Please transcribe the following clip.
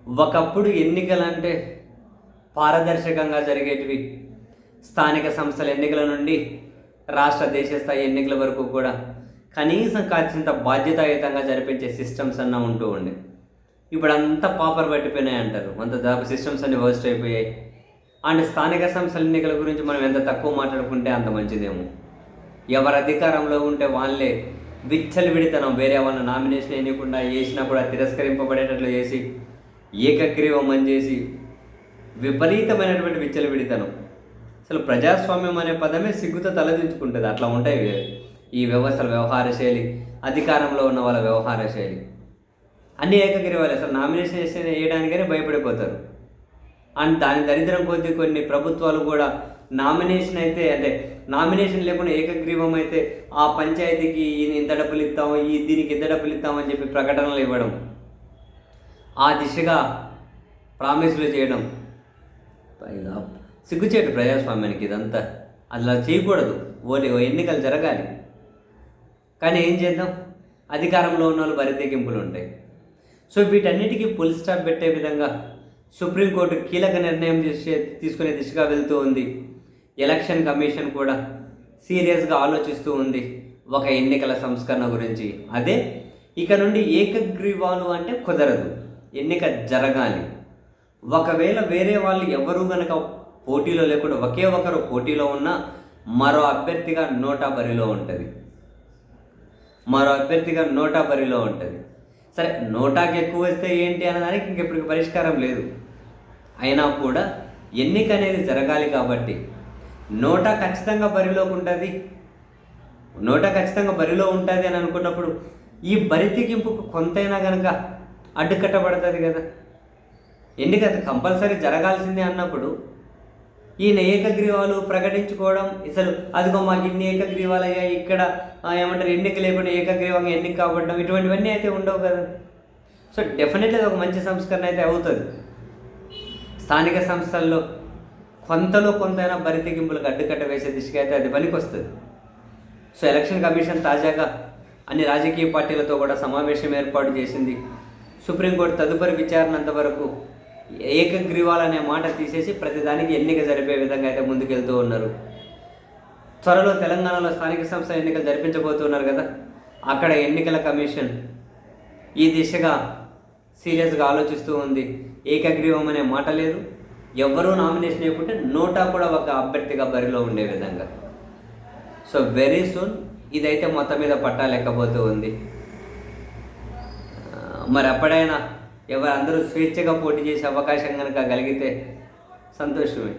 ఒకప్పుడు ఎన్నికలంటే పారదర్శకంగా జరిగేటివి. స్థానిక సంస్థల ఎన్నికల నుండి రాష్ట్ర దేశ స్థాయి ఎన్నికల వరకు కూడా కనీసం కాసింత బాధ్యతాయుతంగా జరిపించే సిస్టమ్స్ అన్న ఉంటూ ఉండే. ఇప్పుడు అంతా పాపర్ పట్టిపోయినాయి అంటారు. అంత దాపు సిస్టమ్స్ అన్ని వర్స్ట్ అయిపోయాయి. అండ్ స్థానిక సంస్థల ఎన్నికల గురించి మనం ఎంత తక్కువ మాట్లాడుకుంటే అంత మంచిదేమో. ఎవరు అధికారంలో ఉంటే వాళ్ళే విచ్చలవిడితనం, వేరే వాళ్ళ నామినేషన్ వేయకుండా వేసినా కూడా తిరస్కరింపబడేటట్లు చేసి ఏకగ్రీవం అని చేసి విపరీతమైనటువంటి విచ్చలవిడితనం. అసలు ప్రజాస్వామ్యం అనే పదమే సిగ్గుతో తలదించుకుంటుంది. అట్లా ఉంటాయి ఈ వ్యవస్థల వ్యవహార శైలి, అధికారంలో ఉన్న వాళ్ళ వ్యవహార శైలి. అన్ని ఏకగ్రీవాలు. అసలు నామినేషన్ వేయడానికనే భయపడిపోతారు. అండ్ దాని దరిద్రం కొద్దీ కొన్ని ప్రభుత్వాలు కూడా నామినేషన్ అయితే, అంటే నామినేషన్ లేకుండా ఏకగ్రీవం అయితే ఆ పంచాయతీకి ఇంత డబ్బులు ఇస్తాము, దీనికి ఇంత డబ్బులు ఇస్తామని చెప్పి ప్రకటనలు ఇవ్వడం, ఆ దిశగా ప్రామిస్లు చేయడం సిగ్గుచేటు ప్రజాస్వామ్యానికి. ఇదంతా అలా చేయకూడదు. ఎన్నికలు జరగాలి. కానీ ఏం చేద్దాం, అధికారంలో ఉన్న వాళ్ళు బరితెగింపులు ఉంటాయి. సో వీటన్నిటికీ ఫుల్ స్టాప్ పెట్టే విధంగా సుప్రీంకోర్టు కీలక నిర్ణయం తీసుకునే దిశగా వెళ్తూ ఉంది. ఎలక్షన్ కమిషన్ కూడా సీరియస్గా ఆలోచిస్తూ ఉంది ఒక ఎన్నికల సంస్కరణ గురించి. అదే ఇక నుండి ఏకగ్రీవాలు అంటే కుదరదు, ఎన్నిక జరగాలి. ఒకవేళ వేరే వాళ్ళు ఎవరు కనుక పోటీలో లేకుండా ఒకే ఒకరు పోటీలో ఉన్న మరో అభ్యర్థిగా నోటా బరిలో ఉంటుంది. సరే, నోటాకి ఎక్కువ వస్తే ఏంటి అనడానికి ఇంకెప్పటికి పరిష్కారం లేదు. అయినా కూడా ఎన్నిక అనేది జరగాలి కాబట్టి నోటా ఖచ్చితంగా బరిలో ఉంటుంది అని అనుకున్నప్పుడు ఈ బరితెగింపుకు కొంతైనా కనుక అడ్డుకట్టబడుతుంది కదా. ఎన్నిక కంపల్సరీ జరగాల్సిందే అన్నప్పుడు ఈయన ఏకగ్రీవాలు ప్రకటించుకోవడం, అసలు అదిగో మాకు ఇన్ని ఏకగ్రీవాలు అయ్యాయి, ఇక్కడ ఏమంటారు ఎన్నిక లేకుండా ఏకగ్రీవంగా ఎన్నిక కావడం, ఇటువంటివన్నీ అయితే ఉండవు కదా. సో డెఫినెట్లీ అది ఒక మంచి సంస్కరణ అయితే అవుతుంది. స్థానిక సంస్థల్లో కొంతలో కొంతైనా బరితెగింపులకు అడ్డుకట్ట వేసే దిశగా అయితే అది పనికి వస్తుంది. సో ఎలక్షన్ కమిషన్ తాజాగా అన్ని రాజకీయ పార్టీలతో కూడా సమావేశం ఏర్పాటు చేసింది. సుప్రీంకోర్టు తదుపరి విచారణ అంతవరకు ఏకగ్రీవాలనే మాట తీసేసి ప్రతిదానికి ఎన్నిక జరిపే విధంగా అయితే ముందుకెళ్తూ ఉన్నారు. త్వరలో తెలంగాణలో స్థానిక సంస్థల ఎన్నికలు జరిపించబోతున్నారు కదా. అక్కడ ఎన్నికల కమిషన్ ఈ దిశగా సీరియస్గా ఆలోచిస్తూ ఉంది. ఏకగ్రీవం అనే మాట లేదు, ఎవరూ నామినేషన్ వేయకుంటే నోటా కూడా ఒక అభ్యర్థిగా బరిలో ఉండే విధంగా. సో వెరీ సూన్ ఇదైతే మొత్తం మీద పట్టాలెక్కబోతూ ఉంది. మరి అప్పుడైనా అందరూ స్వేచ్ఛగా పోటీ చేసే అవకాశం కనుక కలిగితే సంతోషమే.